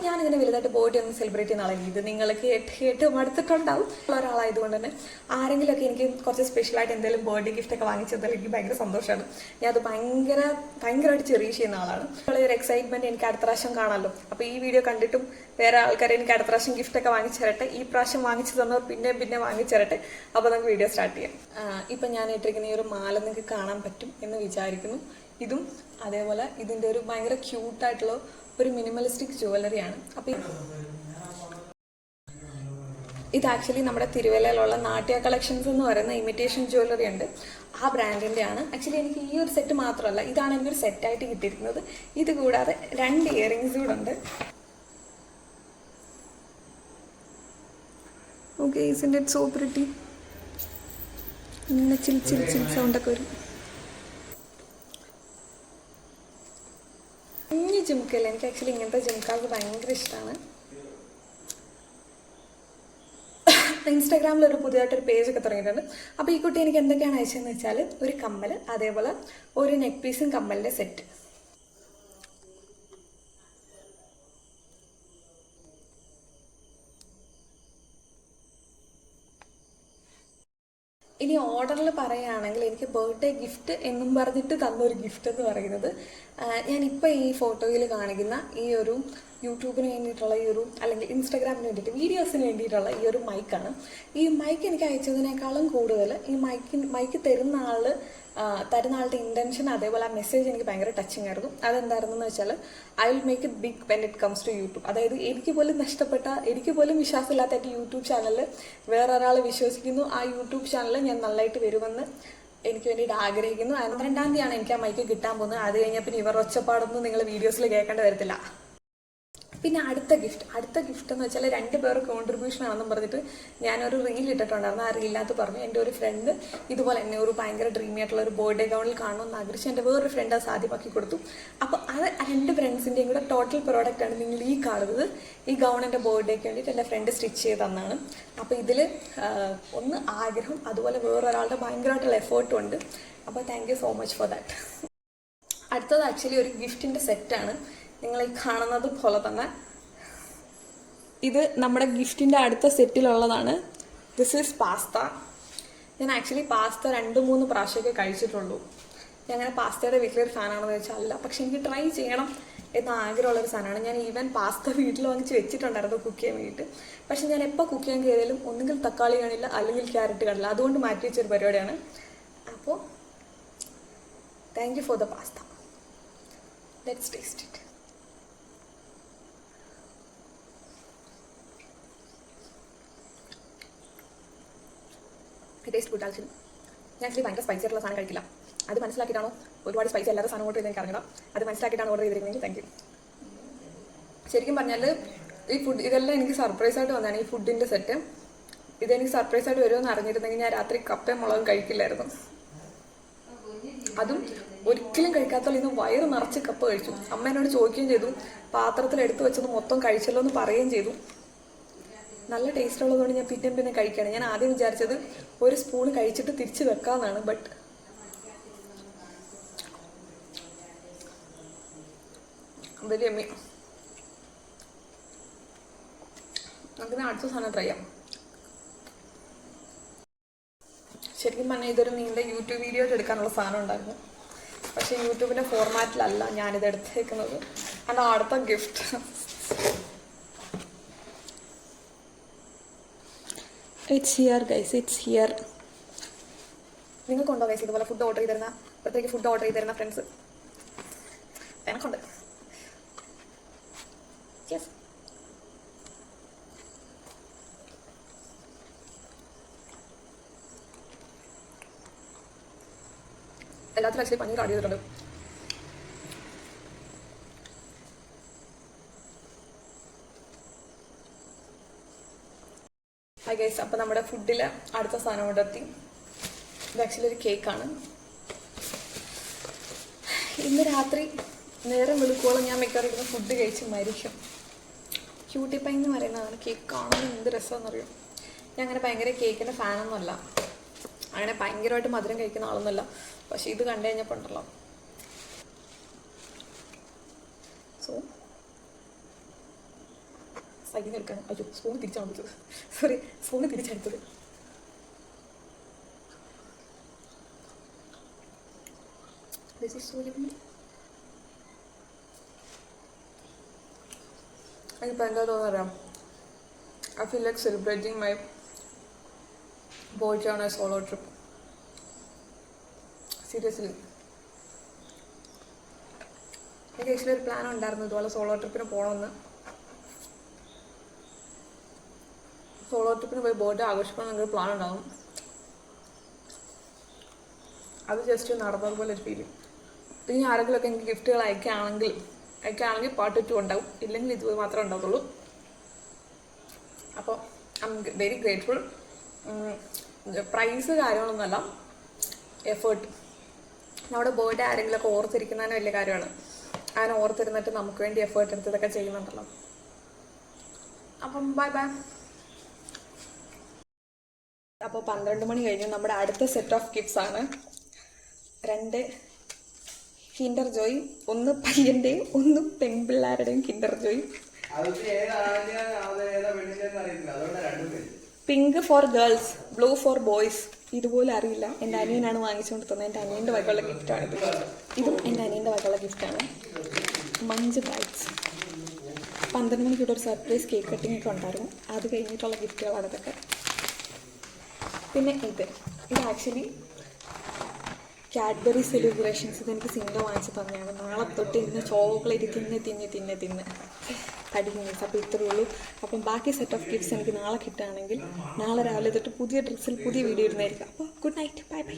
ഞാനിങ്ങനെ വലുതായിട്ട് ബർത്ത്ഡേ ഒന്നും സെലിബ്രേറ്റ് ചെയ്യുന്ന ആളായിരിക്കും. ഇത് നിങ്ങൾ കേട്ട് മടുത്തിട്ടുണ്ടാവും. ഒരാളായതുകൊണ്ട് തന്നെ ആരെങ്കിലുമൊക്കെ എനിക്ക് കുറച്ച് സ്പെഷ്യലായിട്ട് എന്തെങ്കിലും ബർത്ത്ഡേ ഗിഫ്റ്റ് ഒക്കെ വാങ്ങിച്ചതിൽ എനിക്ക് ഭയങ്കര സന്തോഷമാണ്. ഞാൻ അത് ഭയങ്കരമായിട്ട് ചെറിയ് ചെയ്യുന്ന ആളാണ്. ഒരു എക്സൈറ്റ്മെന്റ് എനിക്ക് അടുത്ത പ്രാവശ്യം കാണാമല്ലോ. അപ്പോൾ ഈ വീഡിയോ കണ്ടിട്ടും വേറെ ആൾക്കാരെ എനിക്ക് അടുത്ത പ്രാവശ്യം ഗിഫ്റ്റ് ഒക്കെ വാങ്ങിച്ചു തരട്ടെ. ഈ പ്രാവശ്യം വാങ്ങിച്ചു തന്നവർ പിന്നെ വാങ്ങിച്ചു തരട്ടെ. അപ്പോൾ നമുക്ക് വീഡിയോ സ്റ്റാർട്ട് ചെയ്യാം. ഇപ്പം ഞാൻ ഇട്ടിരിക്കുന്ന ഈ ഒരു മാല നിങ്ങൾക്ക് കാണാൻ പറ്റും എന്ന് വിചാരിക്കുന്നു. ഇതും അതേപോലെ ഇതിൻ്റെ ഒരു ഭയങ്കര ക്യൂട്ടായിട്ടുള്ള ഒരു മിനിമലിസ്റ്റിക് ജ്വല്ലറിയാണ്. അപ്പം ഇത് ആക്ച്വലി നമ്മുടെ തിരുവല്ലയിലുള്ള നാട്യ കളക്ഷൻസ് എന്ന് പറയുന്ന ഇമിറ്റേഷൻ ജ്വല്ലറി ഉണ്ട്. ആ ബ്രാൻഡിൻ്റെ ആണ്. ആക്ച്വലി എനിക്ക് ഈ ഒരു സെറ്റ് മാത്രമല്ല, ഇതാണ് എനിക്കൊരു സെറ്റായിട്ട് കിട്ടിയിരിക്കുന്നത്. ഇത് കൂടാതെ 2 ഇയറിങ്സ് കൂടെ ഉണ്ട്. Okay, isn't it so pretty? ഇങ്ങനെ ചിൽ സൗണ്ടൊക്കെ വരും. കുഞ്ഞു ജിംക്കല്ലേ, എനിക്ക് ആക്ച്വലി ഇങ്ങനത്തെ ജിംക്കാസ് ഭയങ്കര ഇഷ്ടമാണ്. ഇൻസ്റ്റാഗ്രാമിൽ ഒരു പുതിയതായിട്ടൊരു പേജൊക്കെ തുടങ്ങിയിട്ടുണ്ട്. അപ്പോൾ ഈ കുട്ടി എനിക്ക് എന്തൊക്കെയാണ് അയച്ചതെന്ന് വെച്ചാൽ ഒരു കമ്മൽ, അതേപോലെ ഒരു നെക്ക് പീസും കമ്മലിൻ്റെ സെറ്റ്. ഇനി ഓർഡറിൽ പറയുകയാണെങ്കിൽ എനിക്ക് ബർത്ത്ഡേ ഗിഫ്റ്റ് എന്നും പറഞ്ഞിട്ട് തന്നൊരു ഗിഫ്റ്റ് എന്ന് പറയുന്നത് ഞാനിപ്പോൾ ഈ ഫോട്ടോയിൽ കാണിക്കുന്ന ഈ ഒരു യൂട്യൂബിന് വേണ്ടിയിട്ടുള്ള ഈ ഒരു, അല്ലെങ്കിൽ ഇൻസ്റ്റാഗ്രാമിന് വേണ്ടിയിട്ട് വീഡിയോസിന് വേണ്ടിയിട്ടുള്ള ഈ ഒരു മൈക്കാണ്. ഈ മൈക്ക് എനിക്ക് അയച്ചതിനേക്കാളും കൂടുതൽ ഈ മൈക്ക് തരുന്ന ആളുടെ ഇൻറ്റൻഷൻ, അതേപോലെ ആ മെസ്സേജ് എനിക്ക് ഭയങ്കര ടച്ചിങ് ആയിരുന്നു. അതെന്തായിരുന്നെന്ന് വെച്ചാൽ I will make it big when it comes to YouTube. അതായത് എനിക്ക് പോലും വിശ്വാസമില്ലാത്ത എൻ്റെ യൂട്യൂബ് ചാനലിൽ വേറൊരാൾ വിശ്വസിക്കുന്നു. ആ യൂട്യൂബ് ചാനലിൽ ഞാൻ നല്ലതായിട്ട് വരുമെന്ന് എനിക്ക് വേണ്ടിയിട്ട് ആഗ്രഹിക്കുന്നു. 12-ാം തീയതിയാണ് എനിക്ക് ആ മൈക്ക് കിട്ടാൻ പോകുന്നത്. അത് കഴിഞ്ഞാൽ പിന്നെ ഇവർ ഒച്ചപ്പാടൊന്നും നിങ്ങൾ വീഡിയോസിൽ കേൾക്കേണ്ടി വരത്തില്ല. പിന്നെ അടുത്ത ഗിഫ്റ്റ് എന്ന് വെച്ചാൽ 2 പേർ കോൺട്രിബ്യൂഷൻ ആണെന്നും പറഞ്ഞിട്ട് ഞാനൊരു റീൽ ഇട്ടിട്ടുണ്ടായിരുന്നു. ആ റീലിനകത്ത് പറഞ്ഞു എൻ്റെ ഒരു ഫ്രണ്ട് ഇതുപോലെ എന്നെ ഒരു ഭയങ്കര ഡ്രീമി ആയിട്ടുള്ള ഒരു ബർത്ത്ഡേ ഗൗണിൽ കാണുമെന്ന് ആഗ്രഹിച്ച് എൻ്റെ വേറൊരു ഫ്രണ്ട് അത് സാധ്യമാക്കി കൊടുത്തു. അപ്പോൾ അത് 2 ഫ്രണ്ട്സിൻ്റെയും കൂടെ ടോട്ടൽ പ്രോഡക്റ്റാണ് നിങ്ങൾ ഈ കാണുന്നത്. ഈ ഗൗൺ എൻ്റെ ബർത്ത്ഡേക്ക് വേണ്ടിയിട്ട് എൻ്റെ ഫ്രണ്ട് സ്റ്റിച്ച് ചെയ്ത് തന്നാണ്. അപ്പോൾ ഇതിൽ ഒന്ന് ആഗ്രഹം, അതുപോലെ വേറൊരാളുടെ ഭയങ്കരമായിട്ടുള്ള എഫേർട്ടും ഉണ്ട്. അപ്പോൾ thank you so much for that. അടുത്തത് ആക്ച്വലി ഒരു ഗിഫ്റ്റിൻ്റെ സെറ്റാണ്. നിങ്ങൾ ഈ കാണുന്നത് പോലെ തന്നെ ഇത് നമ്മുടെ ഗിഫ്റ്റിൻ്റെ അടുത്ത സെറ്റിലുള്ളതാണ്. This is pasta. ഞാൻ ആക്ച്വലി പാസ്ത 2-3 പ്രാവശ്യമൊക്കെ കഴിച്ചിട്ടുള്ളൂ. ഞാൻ അങ്ങനെ പാസ്തയുടെ വീട്ടിലൊരു ഫാനാണെന്ന് വെച്ചാൽ അല്ല, പക്ഷെ എനിക്ക് ട്രൈ ചെയ്യണം എന്ന ആഗ്രഹമുള്ളൊരു സാധനമാണ്. ഞാൻ ഈവൻ പാസ്ത വീട്ടിൽ വാങ്ങിച്ച് വെച്ചിട്ടുണ്ടായിരുന്നു കുക്ക് ചെയ്യാൻ വേണ്ടിയിട്ട്. പക്ഷെ ഞാൻ എപ്പോൾ കുക്ക് ചെയ്യാൻ കയറിയാലും ഒന്നുകിൽ തക്കാളി കാണില്ല, അല്ലെങ്കിൽ ക്യാരറ്റ് കാണില്ല. അതുകൊണ്ട് മാറ്റി വെച്ചൊരു പരിപാടിയാണ്. അപ്പോൾ thank you for the pasta. Let's taste it. Taste good. Actually ഞാൻ ആക്ച്വലി ഭയങ്കര സ്പൈസി ആയിട്ടുള്ള സാധനം കഴിക്കില്ല. അത് മനസ്സിലാക്കിയിട്ടാണോ ഒരുപാട് സ്പൈസി എല്ലാവരും സാധനം ഓർഡർ ചെയ്ത് എനിക്ക് അറിയണം. അത് മനസ്സിലാക്കിയിട്ടാണ് ഓർഡർ ചെയ്തിരിക്കുന്നത്. Thank you. ശരിക്കും പറഞ്ഞാൽ ഈ ഫുഡ് ഇതെല്ലാം എനിക്ക് സർപ്രൈസായിട്ട് വന്നതാണ്. ഈ ഫുഡിൻ്റെ സെറ്റ് ഇതെനിക്ക് സർപ്രൈസായിട്ട് വരുമെന്ന് അറിഞ്ഞിരുന്നെങ്കിൽ ഞാൻ രാത്രി കപ്പയും മുളകും കഴിക്കില്ലായിരുന്നു. അതും ഒരിക്കലും കഴിക്കാത്തോളം ഇന്ന് വയറ് നിറച്ച് കപ്പ കഴിച്ചു. അമ്മ എന്നോട് ചോദിക്കുകയും ചെയ്തു, പാത്രത്തിൽ എടുത്തു വെച്ചത് മൊത്തം കഴിച്ചല്ലോ എന്ന് പറയുകയും ചെയ്തു. നല്ല ടേസ്റ്റ് ഉള്ളതുകൊണ്ട് ഞാൻ പിന്നെ കഴിക്കുകയാണ്. ഞാൻ ആദ്യം വിചാരിച്ചത് ഒരു സ്പൂൺ കഴിച്ചിട്ട് തിരിച്ച് വെക്കാമെന്നാണ്. ബട്ട് വെരി അമ്മി. നമുക്ക് അടുത്ത സാധനം ട്രൈ ചെയ്യാം. ശരിക്കും പറഞ്ഞാൽ ഇതൊരു നീണ്ട യൂട്യൂബ് വീഡിയോ എടുക്കാനുള്ള സാധനം ഉണ്ടായിരുന്നു. പക്ഷേ യൂട്യൂബിൻ്റെ ഫോർമാറ്റിലല്ല ഞാനിത് എടുത്തേക്കുന്നത്. അത് അടുത്ത gift. It's here guys, it's here. നിങ്ങൾക്കുണ്ടോ ഗൈസ് ഇതുപോലെ ഫുഡ് ഓർഡർ ചെയ്തിരുന്ന പ്രത്യേകിച്ച് ഫുഡ് ഓർഡർ ചെയ്തിരുന്ന ഫ്രണ്ട്സ്? എനിക്കുണ്ട്. യെസ്. എല്ലാത്തിലും ആക്ച്വലി പനീർ ആഡ് ചെയ്തിട്ടുണ്ട്. ഹായ് ഗൈസ്, അപ്പോൾ നമ്മുടെ ഫുഡിൽ അടുത്ത സാധനം കൊണ്ട് എത്തി. ഇത് ആക്ച്വലി ഒരു കേക്കാണ്. ഇന്ന് രാത്രി നേരം വെളുക്കോളം ഞാൻ മിക്കവാറും ഇരുന്ന് ഫുഡ് കഴിച്ച് മരിക്കും. ക്യൂട്ടി പൈ എന്ന് പറയുന്നതാണ്. കേക്ക് കാണാൻ എന്ത് രസമെന്നറിയും. ഞാൻ അങ്ങനെ ഭയങ്കര കേക്കിൻ്റെ ഫാനൊന്നുമല്ല, അങ്ങനെ ഭയങ്കരമായിട്ട് മധുരം കഴിക്കുന്ന ആളൊന്നുമല്ല. പക്ഷെ ഇത് കണ്ടു കഴിഞ്ഞപ്പോൾ ഉണ്ടല്ലോ, സോ സൈഡിൽ നിന്ന് എടുക്കാൻ. അയ്യോ, സ്പൂൺ തിരിച്ചാണ് വിളിച്ചത്. സോറി, സ്പൂണ് തിരിച്ചെടുത്തത്. എനിക്കിപ്പോൾ എന്താ തോന്നാറിയാം, I feel like celebrating my boy on a solo trip. Seriously. എനിക്ക് ആക്ച്വലി ഒരു പ്ലാൻ ഉണ്ടായിരുന്നു ഇതുപോലെ സോളോ ട്രിപ്പിന് പോകണമെന്ന്. സോളോ ട്രിപ്പിന് പോയി ബർത്ത്ഡേ ആഘോഷിക്കണം എന്നൊരു പ്ലാൻ ഉണ്ടാകും. അത് ജസ്റ്റ് നടന്നതുപോലെ ഒരു ഫീലിംഗ്. ഇനി ആരെങ്കിലുമൊക്കെ എനിക്ക് ഗിഫ്റ്റുകൾ അയക്കുകയാണെങ്കിൽ പാർട്ട് 2 ഉണ്ടാവും, ഇല്ലെങ്കിൽ ഇത് മാത്രമേ ഉണ്ടാവുള്ളൂ. അപ്പോൾ I'm very grateful. Price കാര്യങ്ങളൊന്നുമല്ല, എഫേർട്ട്. നമ്മുടെ ബർത്ത്ഡേ ആരെങ്കിലുമൊക്കെ ഓർത്തിരിക്കുന്നതിന് വലിയ കാര്യമാണ്. അങ്ങനെ ഓർത്തിരുന്നിട്ട് നമുക്ക് വേണ്ടി എഫേർട്ട് എടുത്തതൊക്കെ ചെയ്യുന്നുണ്ടല്ലോ. അപ്പം ബൈ ബൈ. അപ്പോൾ 12 മണി കഴിഞ്ഞു. നമ്മുടെ അടുത്ത സെറ്റ് ഓഫ് ഗിഫ്റ്റ്സ് ആണ് 2 കിൻഡർ ജോയ്, ഒന്ന് പയ്യൻ്റെയും ഒന്ന് പെൺപിള്ളേരുടെയും Kinder Joy. Pink for girls, blue for boys. ഇതുപോലെ അറിയില്ല, എൻ്റെ അനിയനാണ് വാങ്ങിച്ചുകൊണ്ട് തന്നത്. എൻ്റെ അനിയൻ്റെ വകയുള്ള ഗിഫ്റ്റാണിത്. ഇതും എൻ്റെ അനിയൻ്റെ വകയുള്ള ഗിഫ്റ്റാണ്. Munch bags. 12 മണിക്ക് ഇവിടെ ഒരു സർപ്രൈസ് കേക്ക് കട്ടിംഗ് ഒക്കെ ഉണ്ടായിരുന്നു. അത് കഴിഞ്ഞിട്ടുള്ള ഗിഫ്റ്റുകളാണ് ഇതൊക്കെ. പിന്നെ ഇത് ആക്ച്വലി കാഡ്ബറി സെലിബ്രേഷൻസ്. ഇതെനിക്ക് സിംഗ വാങ്ങിച്ച് തന്നെയാണ്. നാളെ തൊട്ട് ഇന്ന് ചോക്ലേറ്റ് തിന്ന് പഠിക്കുന്നു. അപ്പോൾ ഇത്രയേ ഉള്ളൂ. അപ്പം ബാക്കി സെറ്റ് ഓഫ് ഗിഫ്റ്റ്സ് എനിക്ക് നാളെ കിട്ടുകയാണെങ്കിൽ നാളെ രാവിലെ തൊട്ട് പുതിയ ഡ്രസ്സിൽ പുതിയ വീഡിയോ ഇടുന്നതായിരിക്കും. അപ്പോൾ ഗുഡ് നൈറ്റ്, ബൈ ബൈ.